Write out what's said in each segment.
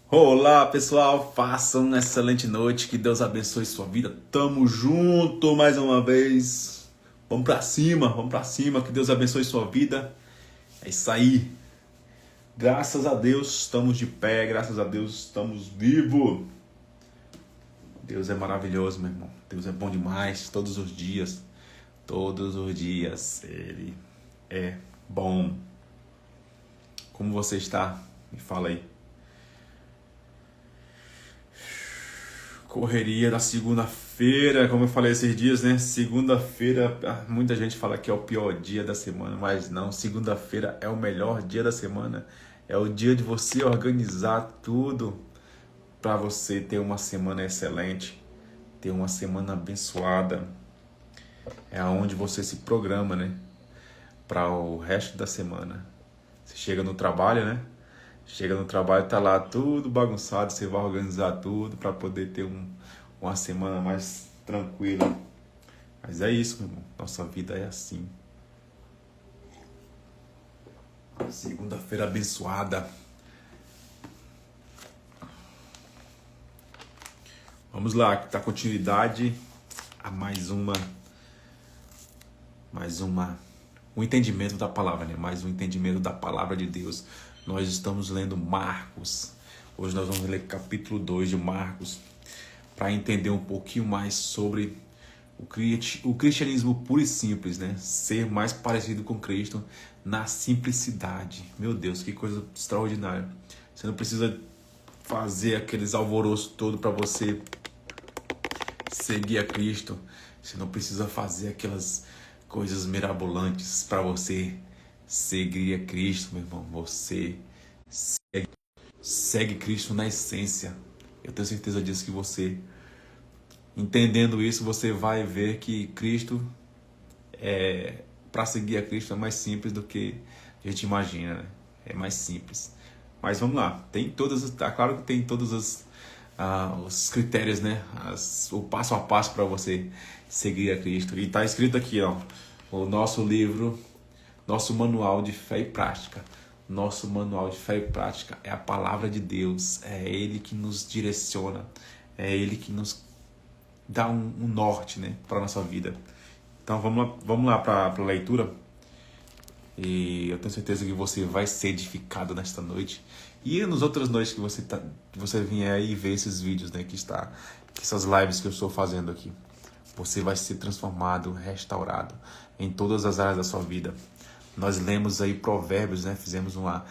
Olá, pessoal, façam uma excelente noite, que Deus abençoe sua vida. Tamo junto mais uma vez. Vamos pra cima, que Deus abençoe sua vida. É isso aí. Graças a Deus estamos de pé, graças a Deus estamos vivos. Deus é maravilhoso, meu irmão. Deus é bom demais, todos os dias. Todos os dias Ele é bom. Como você está? Me fala aí. Correria da segunda-feira, como eu falei esses dias, né? Segunda-feira, muita gente fala que é o pior dia da semana, mas não, segunda-feira é o melhor dia da semana. É o dia de você organizar tudo para você ter uma semana excelente, ter uma semana abençoada. É onde você se programa, né? Para o resto da semana. Você chega no trabalho, né? Chega no trabalho, tá lá tudo bagunçado, você vai organizar tudo para poder ter uma semana mais tranquila. Mas é isso, meu irmão. Nossa vida é assim. Segunda-feira abençoada. Vamos lá, dar continuidade a um entendimento da palavra, né? Mais um entendimento da palavra de Deus. Nós estamos lendo Marcos. Hoje nós vamos ler capítulo 2 de Marcos para entender um pouquinho mais sobre o cristianismo puro e simples, né? Ser mais parecido com Cristo na simplicidade. Meu Deus, que coisa extraordinária. Você não precisa fazer aqueles alvoroços todo para você seguir a Cristo. Você não precisa fazer aquelas coisas mirabolantes para você seguir a Cristo, meu irmão. Você segue Cristo na essência. Eu tenho certeza disso, que você, entendendo isso, você vai ver que Cristo para seguir a Cristo é mais simples do que a gente imagina, né? É mais simples. Mas vamos lá, tem todas, tá claro que tem todos os critérios, né? O passo a passo para você seguir a Cristo. E está escrito aqui, ó, o nosso livro, nosso manual de fé e prática. Nosso manual de fé e prática é a palavra de Deus. É Ele que nos direciona. É Ele que nos dá um norte, né, para a nossa vida. Então vamos lá para a leitura. E eu tenho certeza que você vai ser edificado nesta noite. E nas outras noites que você vier aí ver esses vídeos, né, essas lives que eu estou fazendo aqui. Você vai ser transformado, restaurado em todas as áreas da sua vida. Nós lemos aí Provérbios, né? Fizemos uma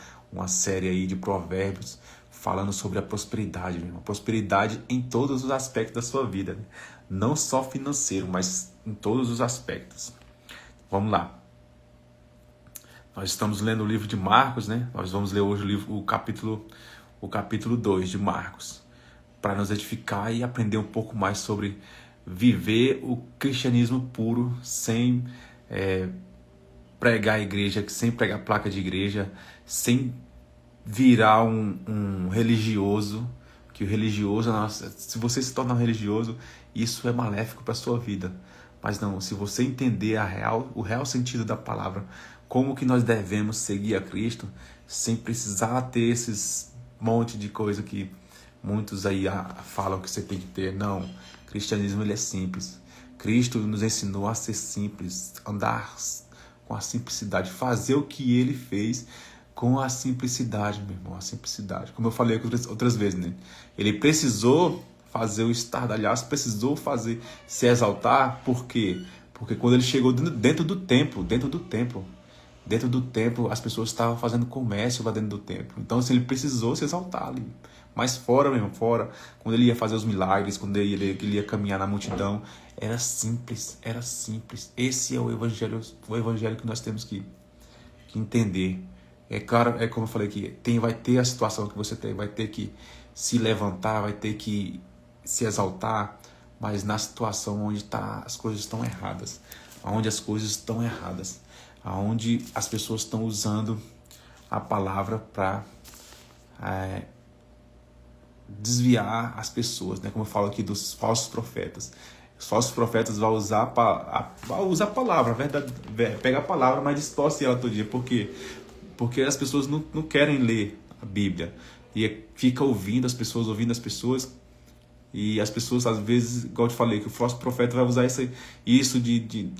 série aí de Provérbios falando sobre a prosperidade, meu irmão. Prosperidade em todos os aspectos da sua vida, né? Não só financeiro, mas em todos os aspectos. Vamos lá. Nós estamos lendo o livro de Marcos, né? Nós vamos ler hoje o capítulo 2 de Marcos, para nos edificar e aprender um pouco mais sobre viver o cristianismo puro, sem pregar a igreja, sem pregar placa de igreja, sem virar um religioso, que o religioso, se você se tornar um religioso, isso é maléfico para a sua vida. Mas não, se você entender o real sentido da palavra, como que nós devemos seguir a Cristo, sem precisar ter esses monte de coisa que muitos aí falam que você tem que ter. Não, o cristianismo ele é simples. Cristo nos ensinou a ser simples, andar com a simplicidade, fazer o que ele fez com a simplicidade, meu irmão, a simplicidade. Como eu falei outras vezes, né? Ele precisou fazer o estardalhaço, precisou se exaltar, por quê? Porque quando ele chegou dentro do templo, as pessoas estavam fazendo comércio lá dentro do templo. Então, assim, ele precisou se exaltar ali. Mas fora mesmo, fora, quando ele ia fazer os milagres, quando ele ia caminhar na multidão, era simples, era simples. Esse é o evangelho que nós temos que entender. É claro, é como eu falei aqui, vai ter a situação que você vai ter que se levantar, vai ter que se exaltar, mas na situação onde as coisas estão erradas, onde as coisas estão erradas, onde as pessoas estão usando a palavra para desviar as pessoas, né? Como eu falo aqui dos falsos profetas. Os falsos profetas vão usar a palavra, a verdade, pega a palavra, mas distorce ela todo dia. Por quê? Porque as pessoas não querem ler a Bíblia. e fica ouvindo as pessoas, e as pessoas, às vezes, igual eu te falei, que o falso profeta vai usar isso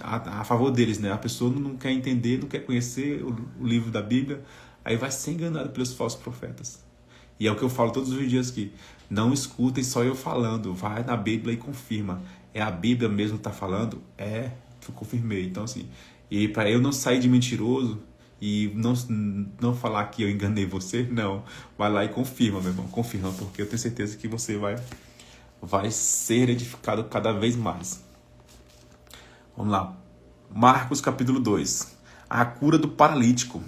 a favor deles, né? A pessoa não quer entender, não quer conhecer o livro da Bíblia, aí vai ser enganado pelos falsos profetas. E é o que eu falo todos os dias aqui. Não escutem só eu falando, vai na Bíblia e confirma. É a Bíblia mesmo que está falando? É, eu confirmei. Então, assim, e para eu não sair de mentiroso e não falar que eu enganei você, não. Vai lá e confirma, meu irmão, confirma, porque eu tenho certeza que você vai ser edificado cada vez mais. Vamos lá. Marcos capítulo 2. A cura do paralítico.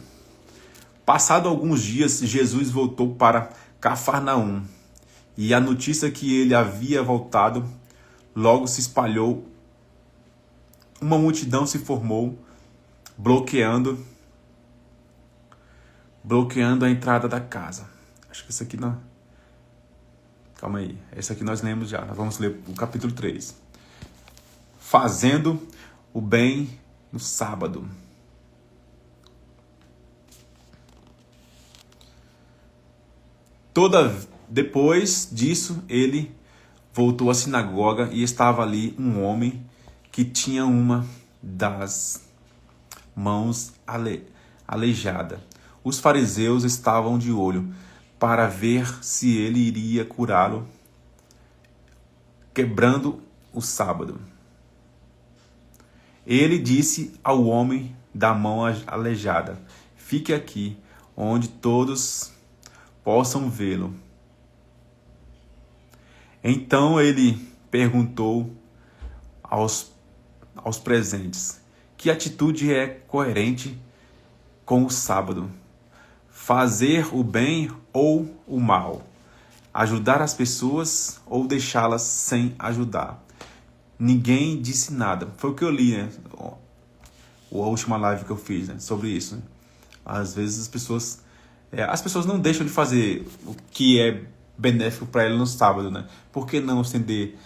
Passado alguns dias, Jesus voltou para Cafarnaum, e a notícia que ele havia voltado logo se espalhou. Uma multidão se formou, bloqueando a entrada da casa. Acho que isso aqui não... Calma aí. Esse aqui nós lemos já. Nós vamos ler o capítulo 3. Fazendo o bem no sábado. Depois disso, ele voltou à sinagoga e estava ali um homem que tinha uma das mãos aleijada. Os fariseus estavam de olho para ver se ele iria curá-lo, quebrando o sábado. Ele disse ao homem da mão aleijada: fique aqui, onde todos possam vê-lo. Então ele perguntou aos presentes: que atitude é coerente com o sábado? Fazer o bem ou o mal? Ajudar as pessoas ou deixá-las sem ajudar? Ninguém disse nada. Foi o que eu li, né? A última live que eu fiz, né? Sobre isso, né? Às vezes as pessoas não deixam de fazer o que é benéfico para elas no sábado, né? Por que não estender?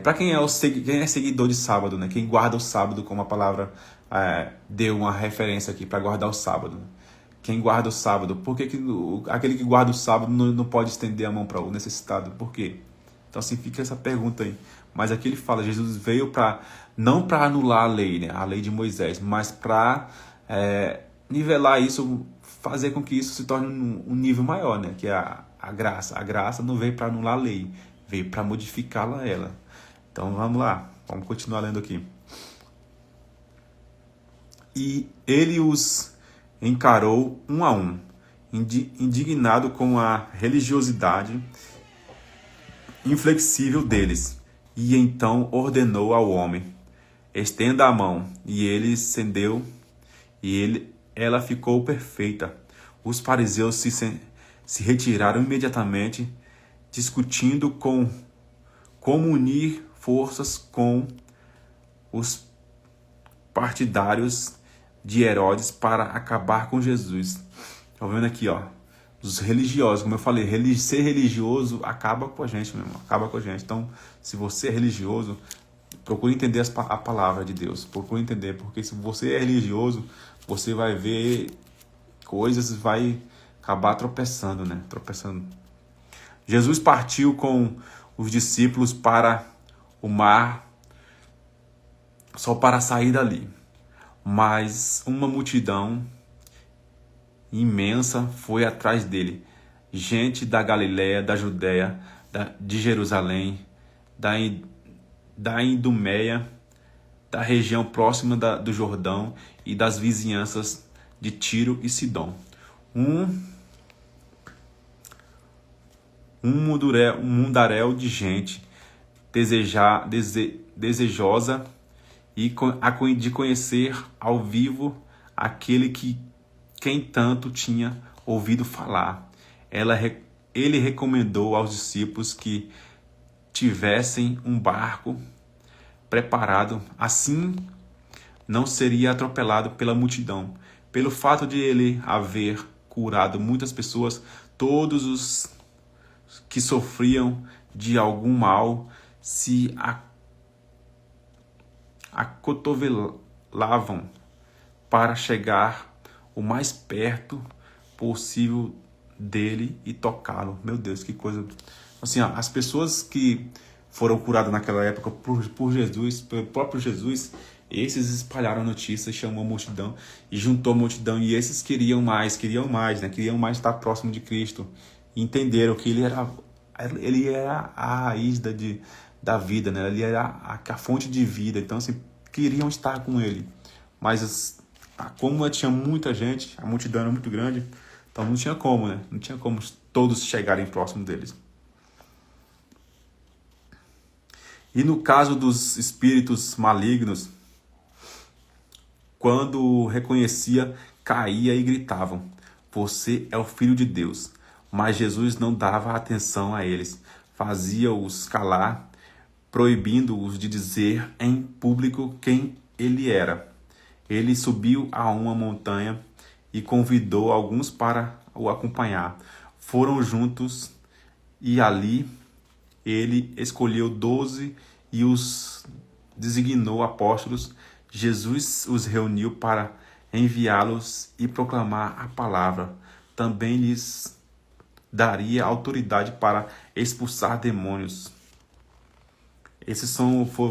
Para quem é seguidor de sábado, né? Quem guarda o sábado, como a palavra deu uma referência aqui, para guardar o sábado. Né? Quem guarda o sábado, por que aquele que guarda o sábado não pode estender a mão para o necessitado? Por quê? Então, assim, fica essa pergunta aí. Mas aqui ele fala, Jesus veio não para anular a lei, né? A lei de Moisés, mas para nivelar isso, fazer com que isso se torne um nível maior, né? Que é a graça. A graça não veio para anular a lei, veio para modificá-la ela. Então vamos lá, vamos continuar lendo aqui. E ele os encarou um a um, indignado com a religiosidade inflexível deles, e então ordenou ao homem: estenda a mão. E ele estendeu, e ela ficou perfeita. Os fariseus se retiraram imediatamente, discutindo como unir forças com os partidários de Herodes para acabar com Jesus. Estão vendo aqui, ó, os religiosos, como eu falei, ser religioso acaba com a gente, meu irmão, acaba com a gente. Então, se você é religioso, procure entender a palavra de Deus, procure entender, porque se você é religioso, você vai ver coisas, vai acabar tropeçando, né? Tropeçando. Jesus partiu com os discípulos para o mar, só para sair dali. Mas uma multidão imensa foi atrás dele. Gente da Galiléia, da Judéia, de Jerusalém, da Idumeia, da região próxima do Jordão e das vizinhanças de Tiro e Sidom. Um mundaréu de gente desejosa de conhecer ao vivo aquele quem tanto tinha ouvido falar. Ele recomendou aos discípulos que tivessem um barco preparado, assim não seria atropelado pela multidão. Pelo fato de ele haver curado muitas pessoas, todos os que sofriam de algum mal se acotovelavam para chegar o mais perto possível dele e tocá-lo. Meu Deus, que coisa. Assim, ó, as pessoas que foram curadas naquela época por Jesus, pelo próprio Jesus, esses espalharam a notícia, chamou a multidão e juntou a multidão. E esses queriam mais, né? Queriam mais estar próximo de Cristo. E entenderam que ele era a raiz da vida, né? Ele era a fonte de vida. Então, assim, queriam estar com ele. Mas como tinha muita gente, a multidão era muito grande, então não tinha como, né? Não tinha como todos chegarem próximo deles. E no caso dos espíritos malignos, quando reconhecia, caía e gritavam: "Você é o Filho de Deus." Mas Jesus não dava atenção a eles, fazia-os calar, proibindo-os de dizer em público quem ele era. Ele subiu a uma montanha e convidou alguns para o acompanhar. Foram juntos e ali ele escolheu 12 e os designou apóstolos. Jesus os reuniu para enviá-los e proclamar a palavra. Também lhes daria autoridade para expulsar demônios.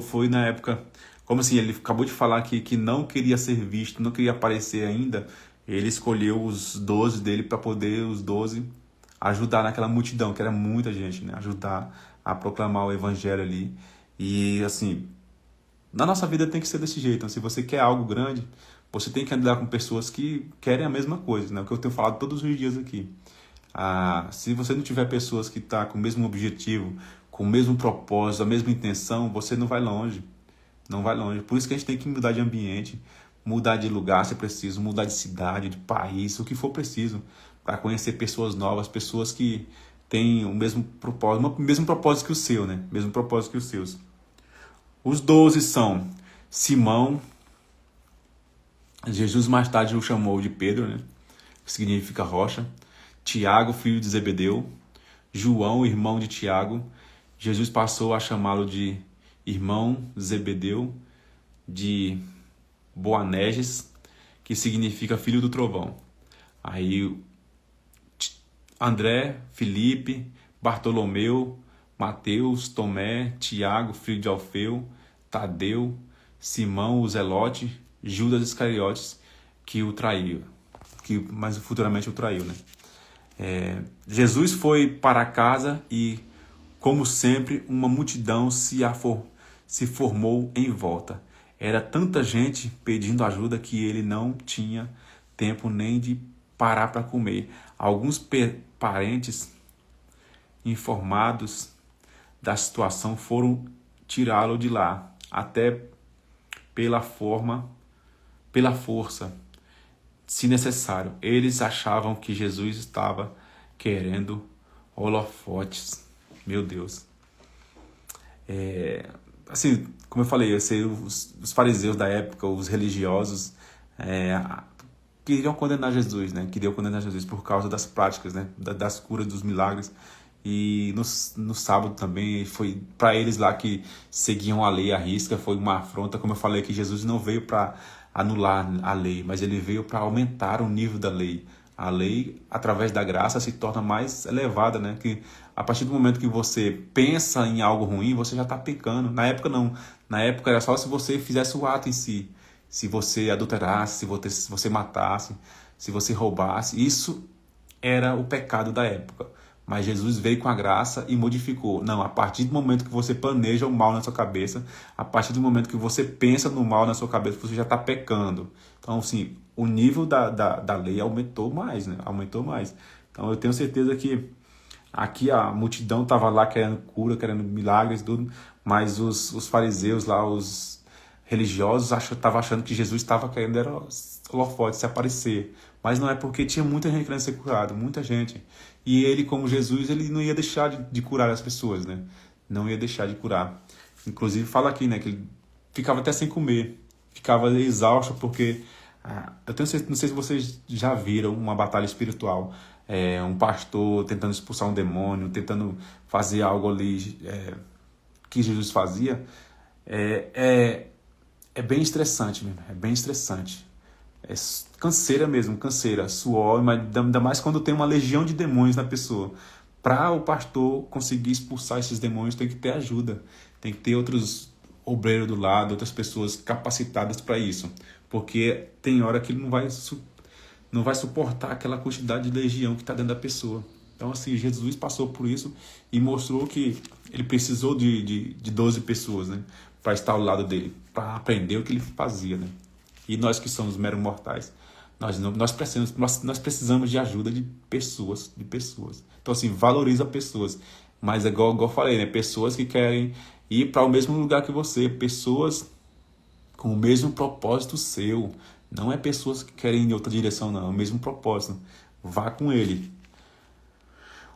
Foi na época, como assim, ele acabou de falar que não queria ser visto, não queria aparecer ainda. Ele escolheu os 12 dele para poder os 12 ajudar naquela multidão, que era muita gente, né? Ajudar a proclamar o evangelho ali. E assim, na nossa vida tem que ser desse jeito. Então, se você quer algo grande, você tem que andar com pessoas que querem a mesma coisa, né? O que eu tenho falado todos os dias aqui. Se você não tiver pessoas que estão com o mesmo objetivo, com o mesmo propósito, a mesma intenção, você não vai longe. Não vai longe. Por isso que a gente tem que mudar de ambiente, mudar de lugar se preciso, mudar de cidade, de país, o que for preciso, para conhecer pessoas novas, pessoas que têm o mesmo propósito que o seu, né? Mesmo propósito que os seus. Os 12 são Simão, Jesus mais tarde o chamou de Pedro, né? Que significa rocha. Tiago, filho de Zebedeu. João, irmão de Tiago. Jesus passou a chamá-lo de irmão Zebedeu, de Boanerges, que significa filho do trovão. Aí André, Filipe, Bartolomeu, Mateus, Tomé, Tiago, filho de Alfeu, Tadeu, Simão, o Zelote, Judas Iscariotes, que o traiu, mas futuramente o traiu, né? Jesus foi para casa e, como sempre, uma multidão se formou em volta. Era tanta gente pedindo ajuda que ele não tinha tempo nem de parar para comer. Alguns parentes informados da situação foram tirá-lo de lá, até pela força, se necessário. Eles achavam que Jesus estava querendo holofotes. Meu Deus. Assim, como eu falei, os fariseus da época, os religiosos, queriam condenar Jesus, né? Queriam condenar Jesus por causa das práticas, né? Das curas, dos milagres. E no sábado também, foi para eles lá que seguiam a lei à risca, foi uma afronta. Como eu falei, que Jesus não veio para anular a lei, mas ele veio para aumentar o nível da lei. A lei, através da graça, se torna mais elevada, né? Que a partir do momento que você pensa em algo ruim, você já está pecando. Na época não. Na época era só se você fizesse o ato em si. Se você adulterasse, se você matasse, se você roubasse. Isso era o pecado da época. Mas Jesus veio com a graça e modificou. Não, a partir do momento que você planeja o mal na sua cabeça, a partir do momento que você pensa no mal na sua cabeça, você já está pecando. Então, assim, o nível da lei aumentou mais, né? Aumentou mais. Então, eu tenho certeza que aqui a multidão estava lá querendo cura, querendo milagres, tudo, mas os fariseus lá, os religiosos, estavam achando que Jesus estava querendo era holofote, se aparecer. Mas não é, porque tinha muita gente querendo ser curada, muita gente. E ele, como Jesus, ele não ia deixar de curar as pessoas, né? Não ia deixar de curar. Inclusive, fala aqui, né, que ele ficava até sem comer, ficava exausto, porque não sei se vocês já viram uma batalha espiritual, um pastor tentando expulsar um demônio, tentando fazer algo ali que Jesus fazia. É bem estressante mesmo, é bem estressante. É canseira mesmo, canseira, suor, mas ainda mais quando tem uma legião de demônios na pessoa. Para o pastor conseguir expulsar esses demônios, tem que ter ajuda, tem que ter outros obreiros do lado, outras pessoas capacitadas para isso, porque tem hora que ele não vai suportar aquela quantidade de legião que está dentro da pessoa. Então, assim, Jesus passou por isso e mostrou que ele precisou de 12 pessoas, né, para estar ao lado dele, para aprender o que ele fazia, né? E nós que somos meros mortais, nós precisamos de ajuda de pessoas, Então, assim, valoriza pessoas. Mas é igual eu falei, né? Pessoas que querem ir para o mesmo lugar que você, pessoas com o mesmo propósito seu. Não é pessoas que querem ir em outra direção, não. É o mesmo propósito. Vá com ele.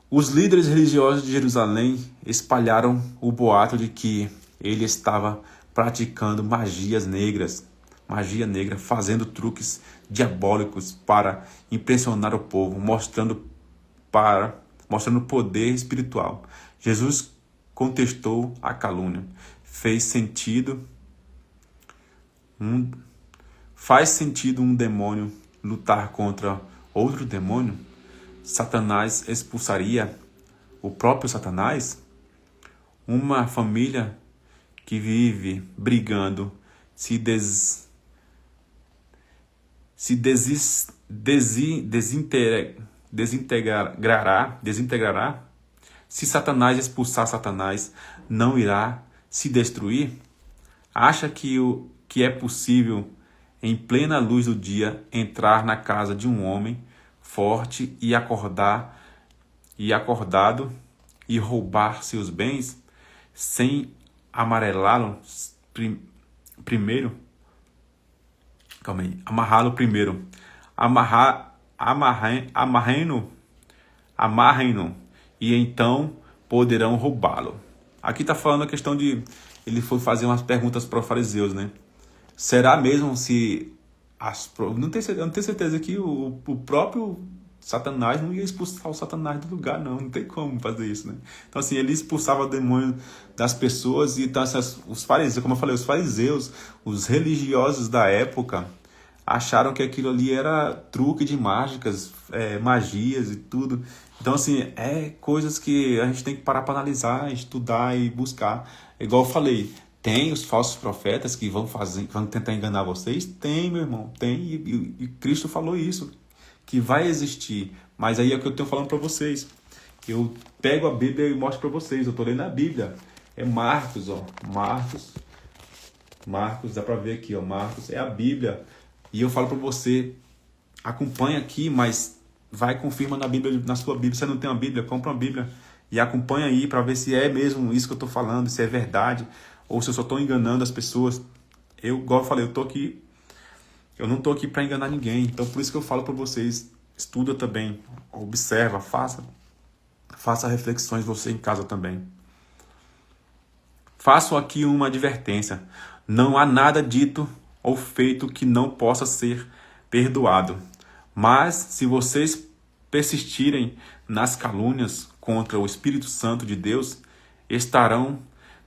Os líderes religiosos de Jerusalém espalharam o boato de que ele estava praticando magia negra, fazendo truques diabólicos para impressionar o povo, mostrando poder espiritual. Jesus contestou a calúnia. Faz sentido um demônio lutar contra outro demônio? Satanás expulsaria o próprio Satanás? Uma família que vive brigando se desintegrará? Se Satanás expulsar Satanás, não irá se destruir? Acha que é possível, em plena luz do dia, entrar na casa de um homem forte e acordado e roubar seus bens sem amarelá-lo primeiro? Calma aí. Amarrá-lo primeiro. Amarrem-no, e então poderão roubá-lo. Aqui está falando a questão de... Ele foi fazer umas perguntas para os fariseus, né? Será mesmo se... Eu não tenho certeza que o próprio Satanás não ia expulsar o Satanás do lugar, não. Não tem como fazer isso, né? Então, assim, ele expulsava o demônio das pessoas. E então, os fariseus, como eu falei, os fariseus, os religiosos da época, acharam que aquilo ali era truque de mágicas, magias e tudo. Então, assim, coisas que a gente tem que parar para analisar, estudar e buscar. Igual eu falei, tem os falsos profetas que vão tentar enganar vocês? Tem, meu irmão, tem. E Cristo falou isso, que vai existir. Mas aí é o que eu estou falando para vocês. Eu pego a Bíblia e mostro para vocês. Eu estou lendo a Bíblia. É Marcos, ó. Marcos, dá para ver aqui, ó. Marcos é a Bíblia. E eu falo para você, acompanha aqui, mas vai confirma na Bíblia, na sua Bíblia. Se você não tem uma Bíblia, compra uma Bíblia e acompanha aí para ver se é mesmo isso que eu estou falando, se é verdade, ou se eu só estou enganando as pessoas. Igual eu falei, eu não estou aqui para enganar ninguém. Então, por isso que eu falo para vocês, estuda também, observa, faça reflexões você em casa também. Faço aqui uma advertência. Não há nada dito ou feito que não possa ser perdoado. Mas, se vocês persistirem nas calúnias contra o Espírito Santo de Deus, estarão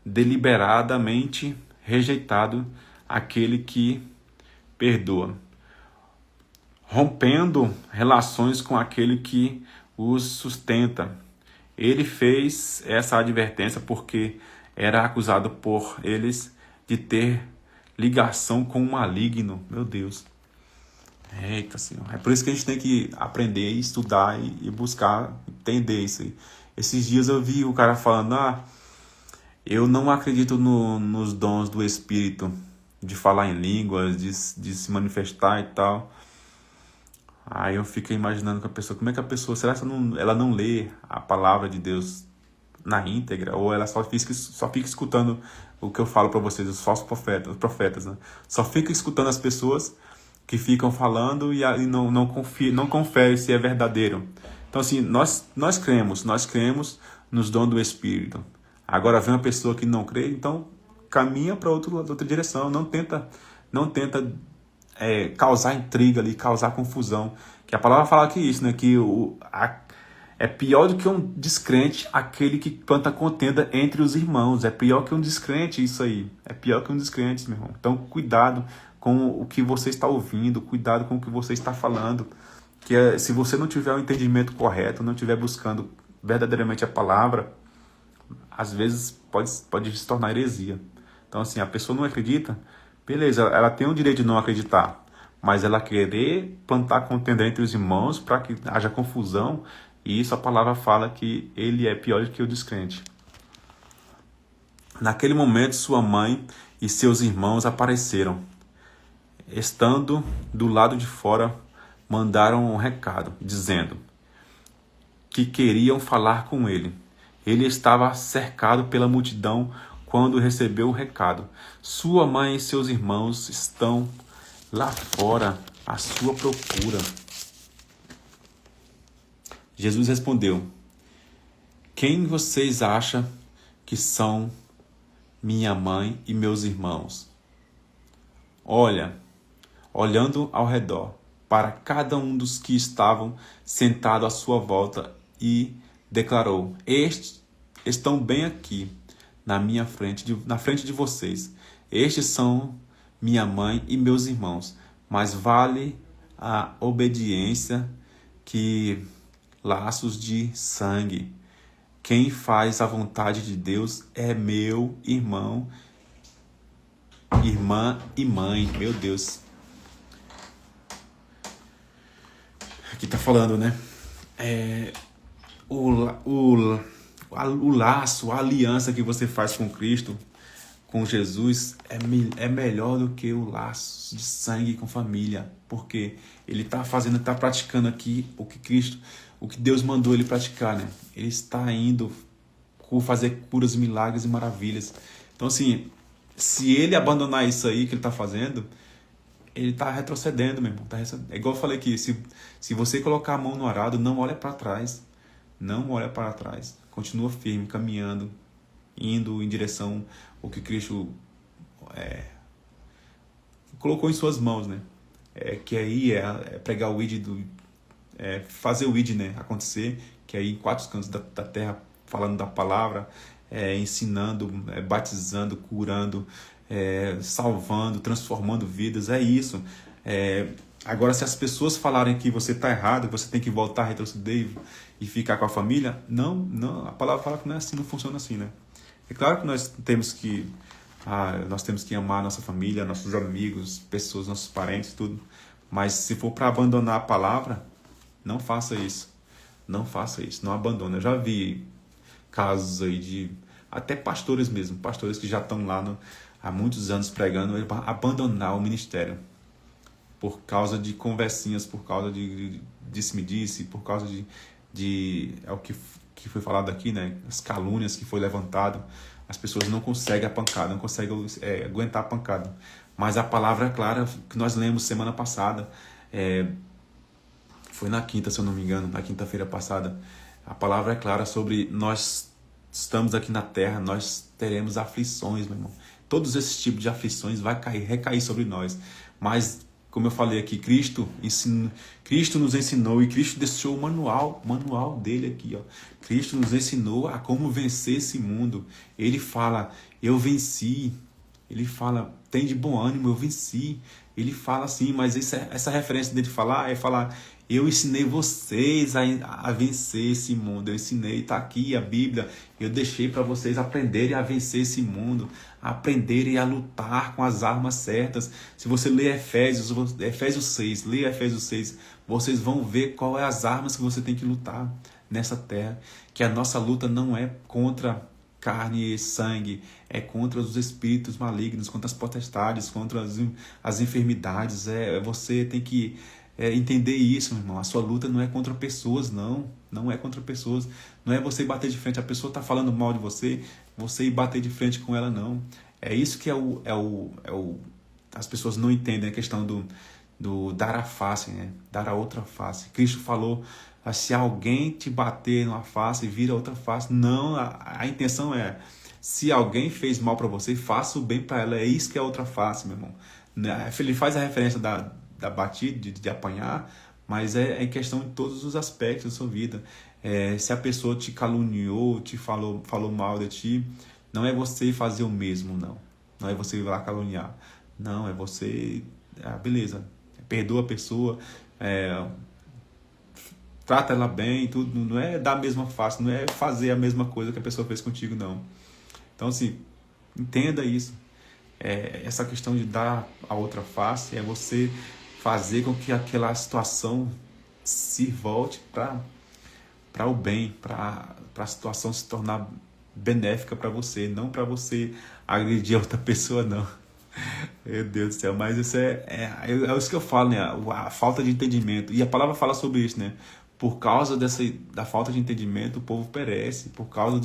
deliberadamente rejeitado aquele que perdoa, rompendo relações com aquele que os sustenta. Ele fez essa advertência porque era acusado por eles de ter ligação com o maligno. Meu Deus. Eita, Senhor. É por isso que a gente tem que aprender, estudar e buscar entender isso aí. Esses dias eu vi o cara falando, eu não acredito nos dons do Espírito, de falar em línguas, de se manifestar e tal. Aí eu fico imaginando com a pessoa, como é que a pessoa, será que ela não lê a palavra de Deus na íntegra? Ou ela só fica escutando o que eu falo para vocês, os falsos profetas, né? Só fica escutando as pessoas que ficam falando e não confere se é verdadeiro. Então, assim, nós cremos nos dons do Espírito. Agora vem uma pessoa que não crê, então caminha para outra direção. Não tenta causar intriga ali, causar confusão. Que a palavra fala que isso, né? Que é pior do que um descrente aquele que planta contenda entre os irmãos. É pior que um descrente isso aí. É pior que um descrente, meu irmão. Então, cuidado com o que você está ouvindo, cuidado com o que você está falando. Se você não tiver o entendimento correto, não estiver buscando verdadeiramente a palavra, às vezes pode se tornar heresia. Então, assim, a pessoa não acredita, beleza, ela tem o direito de não acreditar, mas ela querer plantar contenda entre os irmãos para que haja confusão, e isso a palavra fala que ele é pior do que o descrente. Naquele momento, sua mãe e seus irmãos apareceram. Estando do lado de fora, mandaram um recado, dizendo que queriam falar com ele. Ele estava cercado pela multidão quando recebeu o recado. Sua mãe e seus irmãos estão lá fora à sua procura. Jesus respondeu: quem vocês acham que são minha mãe e meus irmãos? Olhando ao redor, para cada um dos que estavam sentados à sua volta, e declarou: estes estão bem aqui, na frente de vocês. Estes são minha mãe e meus irmãos. Mais vale a obediência que laços de sangue. Quem faz a vontade de Deus é meu irmão, irmã e mãe. Meu Deus. Aqui tá falando, né? O laço, a aliança que você faz com Cristo, com Jesus, é melhor do que o laço de sangue com família. Porque ele está praticando aqui o que Deus mandou ele praticar, né? Ele está indo fazer curas, milagres e maravilhas. Então, assim, se ele abandonar isso aí que ele está fazendo, ele está retrocedendo, meu irmão. É igual eu falei aqui, se você colocar a mão no arado, não olha para trás. Não olha para trás. Continua firme, caminhando, indo em direção ao que Cristo colocou em suas mãos, né? Que aí é pregar o ID, fazer o ID, né, acontecer, que aí em 4 cantos da terra, falando da palavra, ensinando, batizando, curando, salvando, transformando vidas, é isso. Agora, se as pessoas falarem que você está errado, que você tem que voltar, retroceder e ficar com a família, não, a palavra fala que não é assim, não funciona assim, né? É claro que nós temos que amar a nossa família, nossos amigos, pessoas, nossos parentes, tudo. Mas se for para abandonar a palavra, não faça isso. Não faça isso, não abandone. Eu já vi casos aí de até pastores mesmo, pastores que já estão lá há muitos anos pregando, abandonar o ministério por causa de conversinhas, por causa de disse-me-disse, por causa de o que foi falado aqui, né? As calúnias que foi levantado. As pessoas não conseguem a pancada, não conseguem aguentar a pancada. Mas a palavra é clara que nós lemos semana passada, foi na quinta, se eu não me engano, na quinta-feira passada. A palavra é clara sobre nós estamos aqui na terra, nós teremos aflições, meu irmão. Todos esses tipos de aflições vai recair sobre nós. Mas, como eu falei aqui, Cristo nos ensinou e Cristo deixou o manual dele aqui, ó. Cristo nos ensinou a como vencer esse mundo. Ele fala, eu venci. Ele fala, tem de bom ânimo, eu venci. Ele fala assim, mas essa referência dele falar é falar, eu ensinei vocês a vencer esse mundo. Eu ensinei, está aqui a Bíblia. Eu deixei para vocês aprenderem a vencer esse mundo, a aprenderem a lutar com as armas certas. Se você ler Efésios 6, leia Efésios 6, vocês vão ver qual é as armas que você tem que lutar nessa terra. Que a nossa luta não é contra carne e sangue, é contra os espíritos malignos, contra as potestades, contra as enfermidades. Você tem que entender isso, meu irmão. A sua luta não é contra pessoas, não é contra pessoas. Não é você bater de frente, a pessoa está falando mal de você ir bater de frente com ela, não. É isso que as pessoas não entendem, a questão do dar a face, né? Dar a outra face. Cristo falou, se alguém te bater numa face, vira a outra face. Não, a intenção é, se alguém fez mal para você, faça o bem para ela. É isso que é a outra face, meu irmão. Ele faz a referência da batida, de apanhar, mas é em questão de todos os aspectos da sua vida. Se a pessoa te caluniou, te falou mal de ti, não é você fazer o mesmo, não. Não é você ir lá caluniar. Não, é você, beleza, perdoa a pessoa, é, trata ela bem, tudo, não é dar a mesma face, não é fazer a mesma coisa que a pessoa fez contigo, não. Então, assim, entenda isso. Essa questão de dar a outra face é você fazer com que aquela situação se volte para o bem, para a situação se tornar benéfica para você, não para você agredir a outra pessoa, não. Meu Deus do céu, mas isso é isso que eu falo, né? A falta de entendimento. E a palavra fala sobre isso, né? Por causa da falta de entendimento, o povo perece. Por causa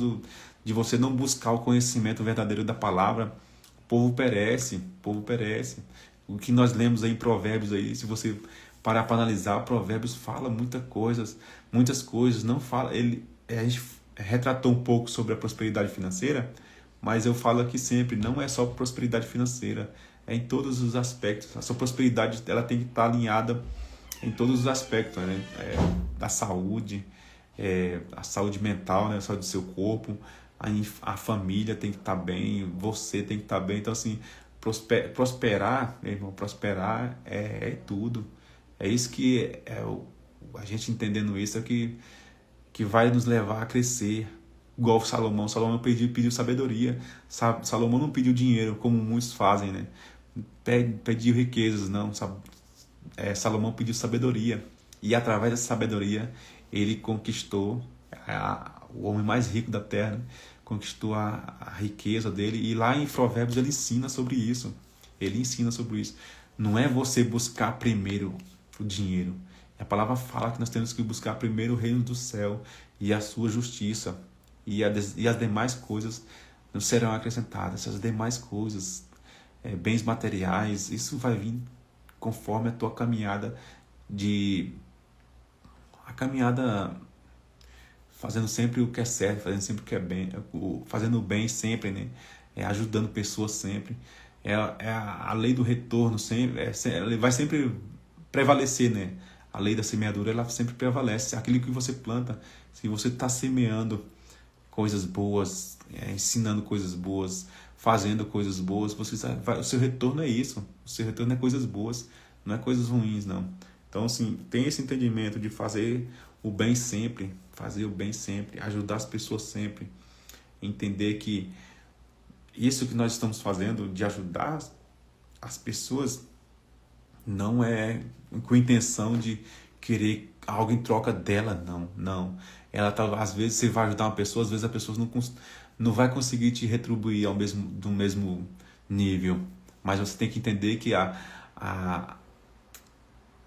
de você não buscar o conhecimento verdadeiro da palavra, o povo perece. O povo perece. O que nós lemos aí em Provérbios, aí, se você parar para analisar, Provérbios fala muitas coisas. Não fala, a gente retratou um pouco sobre a prosperidade financeira, mas eu falo aqui sempre, não é só prosperidade financeira, é em todos os aspectos. A sua prosperidade ela tem que estar alinhada em todos os aspectos, né? Da saúde, a saúde mental, né? A saúde do seu corpo, a família tem que estar bem, você tem que estar bem. Então, assim, prosperar, meu irmão, prosperar é tudo. É isso que a gente entendendo isso é que vai nos levar a crescer. Igual Salomão pediu sabedoria. Salomão não pediu dinheiro, como muitos fazem, né? Pediu riquezas, não. Salomão pediu sabedoria. E através dessa sabedoria, ele conquistou o homem mais rico da terra, né? Conquistou a riqueza dele. E lá em Provérbios ele ensina sobre isso. Ele ensina sobre isso. Não é você buscar primeiro o dinheiro. A palavra fala que nós temos que buscar primeiro o reino do céu e a sua justiça. E as demais coisas não serão acrescentadas. Essas demais coisas, bens materiais, isso vai vir conforme a tua caminhada a caminhada fazendo sempre o que é certo, fazendo sempre o que é bem, fazendo o bem sempre, né? Ajudando pessoas sempre. A lei do retorno sempre, vai sempre prevalecer, né? A lei da semeadura, ela sempre prevalece. Aquilo que você planta, se você está semeando coisas boas, ensinando coisas boas, fazendo coisas boas, o seu retorno é isso. O seu retorno é coisas boas, não é coisas ruins, não. Então, assim, tem esse entendimento de fazer o bem sempre, ajudar as pessoas sempre, entender que isso que nós estamos fazendo de ajudar as pessoas não é com intenção de querer algo em troca dela, não. Ela tá, às vezes você vai ajudar uma pessoa, às vezes a pessoa não vai conseguir te retribuir do mesmo nível, mas você tem que entender que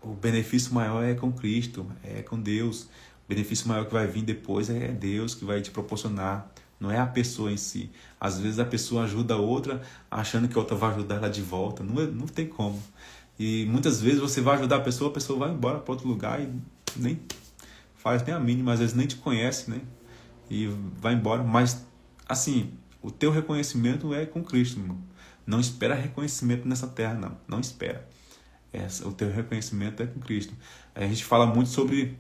o benefício maior é com Cristo, é com Deus. O benefício maior que vai vir depois é Deus que vai te proporcionar, não é a pessoa em si. Às vezes a pessoa ajuda a outra achando que a outra vai ajudar ela de volta, não tem como. E muitas vezes você vai ajudar a pessoa vai embora para outro lugar e nem faz nem a mínima, às vezes nem te conhece, né? E vai embora. Mas, assim, o teu reconhecimento é com Cristo, irmão. Não espera reconhecimento nessa terra, não. Não espera. O teu reconhecimento é com Cristo. A gente fala muito sobre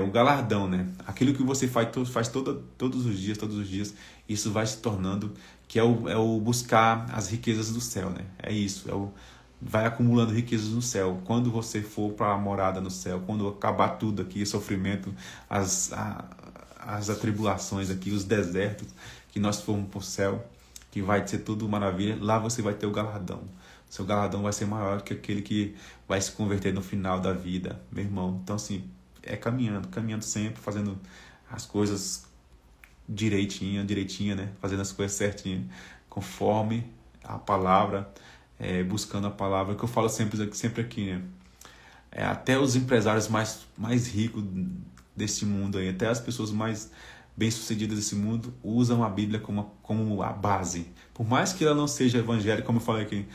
o galardão, né? Aquilo que você faz todos os dias, isso vai se tornando, que é o buscar as riquezas do céu, né? É isso, vai acumulando riquezas no céu. Quando você for para a morada no céu, quando acabar tudo aqui, sofrimento, as atribulações aqui, os desertos, que nós formos para o céu, que vai ser tudo maravilha, lá você vai ter o galardão. Seu galardão vai ser maior que aquele que vai se converter no final da vida, meu irmão. Então, assim, caminhando sempre, fazendo as coisas direitinha, né? Fazendo as coisas certinho, conforme a palavra, buscando a palavra, que eu falo sempre aqui, né? Até os empresários mais ricos desse mundo aí, até as pessoas mais bem-sucedidas desse mundo usam a Bíblia como a base. Por mais que ela não seja evangélica, como eu falei aqui,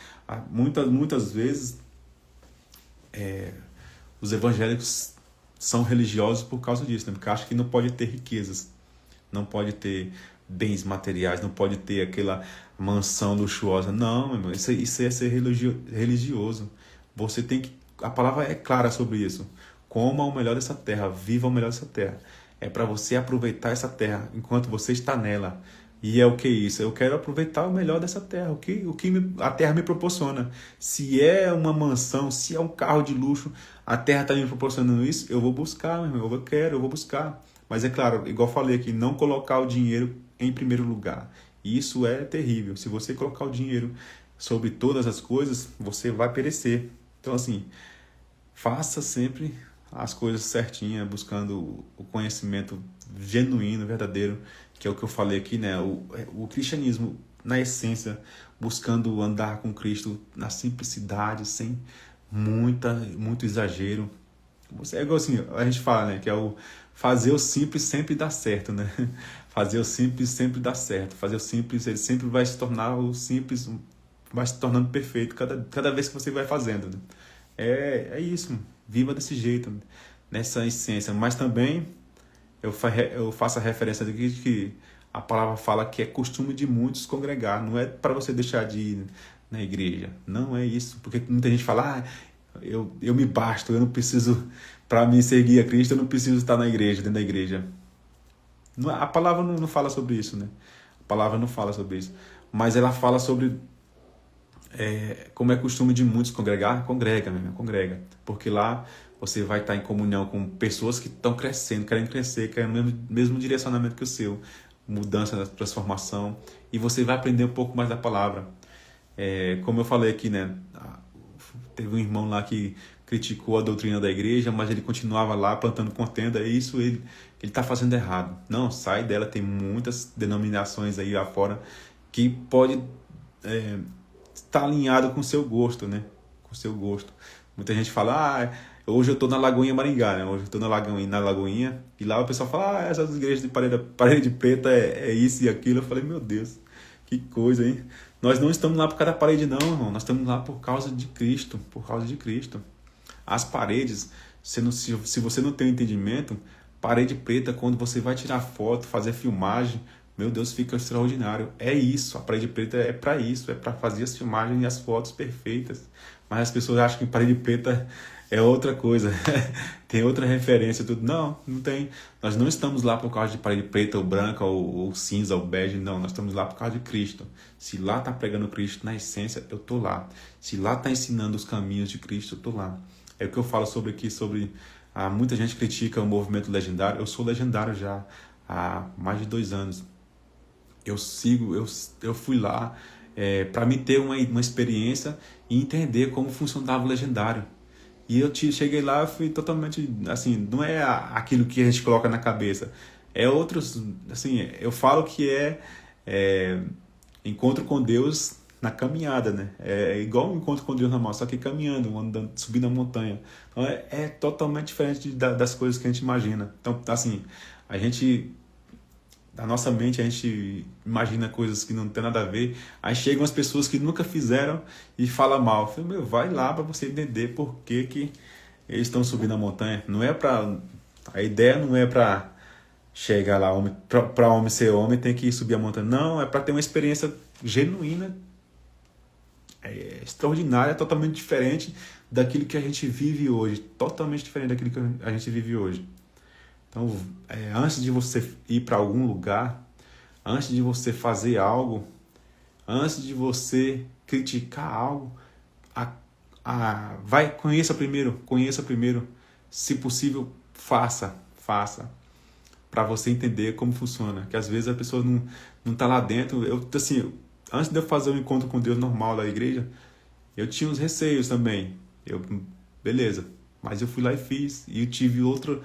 muitas vezes os evangélicos são religiosos por causa disso, né? Porque acham que não pode ter riquezas, não pode ter bens materiais, não pode ter aquela mansão luxuosa. Não, meu irmão, isso é ser religioso. Você tem que... A palavra é clara sobre isso. Coma o melhor dessa terra, viva o melhor dessa terra. É para você aproveitar essa terra enquanto você está nela. E é o que isso? Eu quero aproveitar o melhor dessa terra, a terra me proporciona. Se é uma mansão, se é um carro de luxo, a terra está me proporcionando isso, eu vou buscar, meu irmão, eu vou buscar. Mas é claro, igual eu falei aqui, não colocar o dinheiro em primeiro lugar. Isso é terrível. Se você colocar o dinheiro sobre todas as coisas, você vai perecer. Então, assim, faça sempre as coisas certinhas, buscando o conhecimento genuíno, verdadeiro, que é o que eu falei aqui, né? O cristianismo, na essência, buscando andar com Cristo na simplicidade, sem muito exagero. Você é igual assim, a gente fala, né? Que é o fazer o simples sempre dá certo, né? Fazer o simples sempre dá certo. Fazer o simples, ele sempre vai se tornar o simples, vai se tornando perfeito cada vez que você vai fazendo, né? É isso, viva desse jeito, nessa essência. Mas também eu faço a referência aqui de que a palavra fala que é costume de muitos congregar, não é para você deixar de ir na igreja, não é isso, porque muita gente fala, eu me basto, eu não preciso, para me seguir a Cristo, eu não preciso estar na igreja, dentro da igreja. A palavra não fala sobre isso, né? A palavra não fala sobre isso, mas ela fala sobre como é costume de muitos congregar, congrega, mesmo, congrega. Porque lá você vai estar em comunhão com pessoas que estão crescendo, querem crescer, querem o mesmo direcionamento que o seu, mudança, transformação, e você vai aprender um pouco mais da palavra. Como eu falei aqui, né? Teve um irmão lá que criticou a doutrina da igreja, mas ele continuava lá plantando contenda, e isso ele está fazendo errado. Não, sai dela, tem muitas denominações aí afora que pode estar alinhado com o seu gosto, né? Com o seu gosto. Muita gente fala, hoje eu estou na Lagoinha Maringá, né? Hoje eu estou na Lagoinha, e lá o pessoal fala, essas igrejas de parede preta é isso e aquilo. Eu falei, meu Deus, que coisa, hein? Nós não estamos lá por causa da parede, não, irmão. Nós estamos lá por causa de Cristo, por causa de Cristo. As paredes, se você não tem entendimento, parede preta, quando você vai tirar foto, fazer filmagem, meu Deus, fica extraordinário. É isso, a parede preta é para isso, é para fazer as filmagens e as fotos perfeitas. Mas as pessoas acham que parede preta é outra coisa, tem outra referência, tudo. Não, não tem. Nós não estamos lá por causa de parede preta ou branca ou cinza ou bege, não. Nós estamos lá por causa de Cristo. Se lá está pregando Cristo na essência, eu estou lá. Se lá está ensinando os caminhos de Cristo, eu estou lá. É o que eu falo sobre muita gente critica o movimento legendário. Eu sou legendário já há mais de 2 anos. Eu fui lá para me ter uma experiência e entender como funcionava o legendário. E cheguei lá e fui totalmente, assim, não é aquilo que a gente coloca na cabeça. É outros, assim, eu falo que é encontro com Deus na caminhada, né? É igual um encontro com Deus normal, só que caminhando, andando, subindo a montanha. Então é totalmente diferente das coisas que a gente imagina. Então, assim, da nossa mente a gente imagina coisas que não tem nada a ver. Aí chegam as pessoas que nunca fizeram e falam mal. Eu falei, meu, vai lá para você entender por que eles estão subindo a montanha. Não é para a ideia não é para chegar lá, para homem ser homem tem que subir a montanha. Não, é para ter uma experiência genuína, extraordinária, totalmente diferente daquilo que a gente vive hoje. Totalmente diferente daquilo que a gente vive hoje. Então, antes de você ir para algum lugar, antes de você fazer algo, antes de você criticar algo, conheça primeiro, se possível, faça, para você entender como funciona, que às vezes a pessoa não tá lá dentro. Assim, antes de eu fazer um encontro com Deus normal da igreja, eu tinha uns receios também, beleza, mas eu fui lá e fiz, e eu tive outra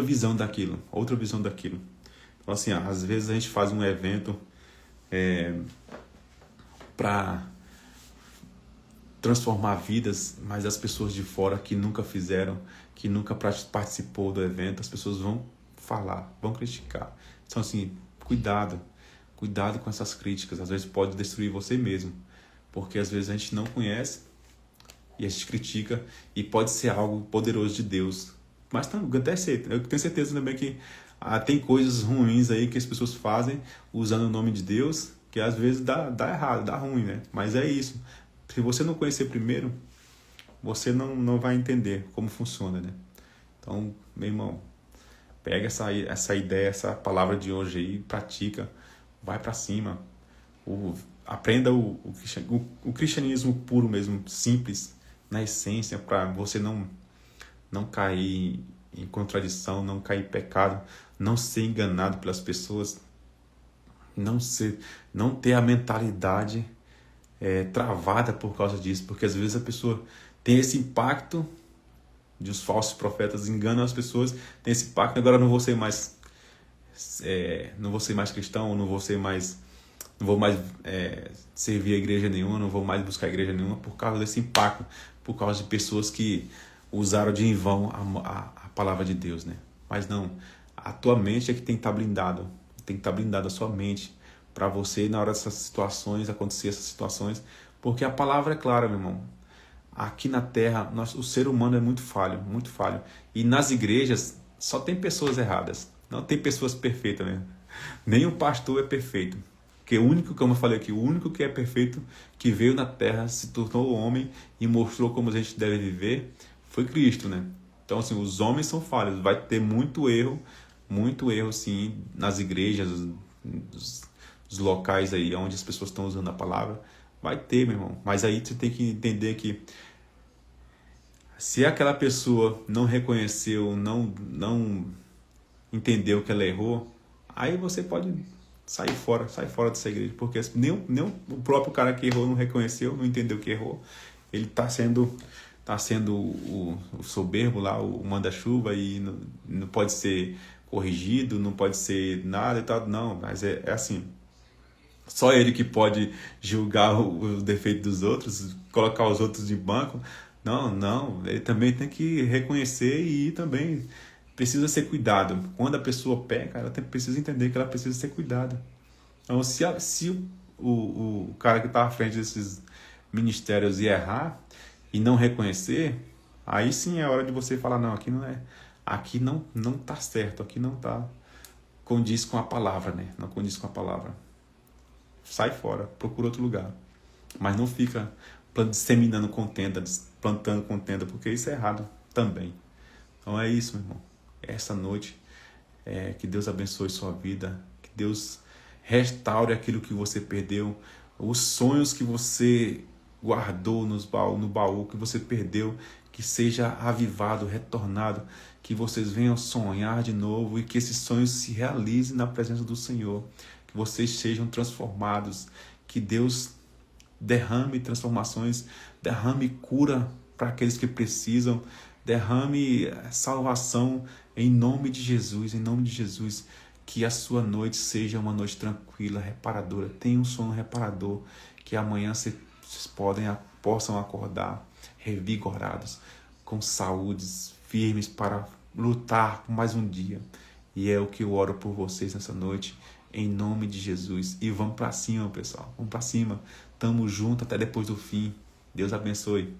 visão daquilo, Então, assim, às vezes a gente faz um evento para transformar vidas, mas as pessoas de fora que nunca fizeram, que nunca participou do evento, as pessoas vão falar, vão criticar. Então, assim, cuidado com essas críticas, às vezes pode destruir você mesmo, porque às vezes a gente não conhece e a gente critica e pode ser algo poderoso de Deus. Mas eu tenho certeza também que tem coisas ruins aí que as pessoas fazem usando o nome de Deus, que às vezes dá errado, dá ruim, né? Mas é isso. Se você não conhecer primeiro, você não vai entender como funciona, né? Então, meu irmão, Pega essa ideia, essa palavra de hoje aí, pratica, vai para cima. Aprenda o cristianismo puro mesmo, simples, na essência, para você não cair em contradição, não cair em pecado, não ser enganado pelas pessoas, não ter a mentalidade travada por causa disso, porque às vezes a pessoa tem esse impacto de os falsos profetas enganam as pessoas, tem esse impacto, agora não vou ser mais cristão, não vou mais servir a igreja nenhuma, não vou mais buscar a igreja nenhuma por causa desse impacto, por causa de pessoas que usaram de em vão a palavra de Deus, né? Mas não, a tua mente é que tem que estar blindado, tem que estar blindada a sua mente para você, na hora dessas situações, acontecer essas situações, porque a palavra é clara, meu irmão. Aqui na Terra, o ser humano é muito falho, muito falho. E nas igrejas só tem pessoas erradas, não tem pessoas perfeitas mesmo. Nem o pastor é perfeito. Porque o único, como eu falei aqui, o único que é perfeito, que veio na Terra, se tornou homem e mostrou como a gente deve viver, foi Cristo, né? Então, assim, os homens são falhos, vai ter muito erro, sim, nas igrejas, os locais aí onde as pessoas estão usando a palavra. Vai ter, meu irmão. Mas aí você tem que entender que se aquela pessoa não reconheceu, não entendeu que ela errou, aí você pode sair fora dessa igreja. Porque nem o próprio cara que errou não reconheceu, não entendeu que errou. Ele está sendo o soberbo lá, o manda-chuva, e não pode ser corrigido, não pode ser nada e tal. Não, mas é assim. Só ele que pode julgar o defeito dos outros, colocar os outros de banco. Não, ele também tem que reconhecer e também precisa ser cuidado. Quando a pessoa peca, ela precisa entender que ela precisa ser cuidada. Então, se o cara que está à frente desses ministérios errar e não reconhecer, aí sim é hora de você falar, não, aqui não está certo, aqui não está condiz com a palavra, né? Não condiz com a palavra. Sai fora, procura outro lugar. Mas não fica disseminando contenda, plantando contenda, porque isso é errado também. Então é isso, meu irmão. Essa noite, que Deus abençoe sua vida, que Deus restaure aquilo que você perdeu, os sonhos que você guardou no baú, que você perdeu, que seja avivado, retornado, que vocês venham sonhar de novo e que esses sonhos se realizem na presença do Senhor. Que vocês sejam transformados, que Deus derrame transformações, derrame cura para aqueles que precisam, derrame salvação em nome de Jesus, que a sua noite seja uma noite tranquila, reparadora. Tenha um sono reparador, que amanhã vocês possam acordar revigorados, com saúdes firmes para lutar por mais um dia. E é o que eu oro por vocês nessa noite, em nome de Jesus. E vamos para cima, pessoal. Vamos para cima. Tamo junto até depois do fim. Deus abençoe.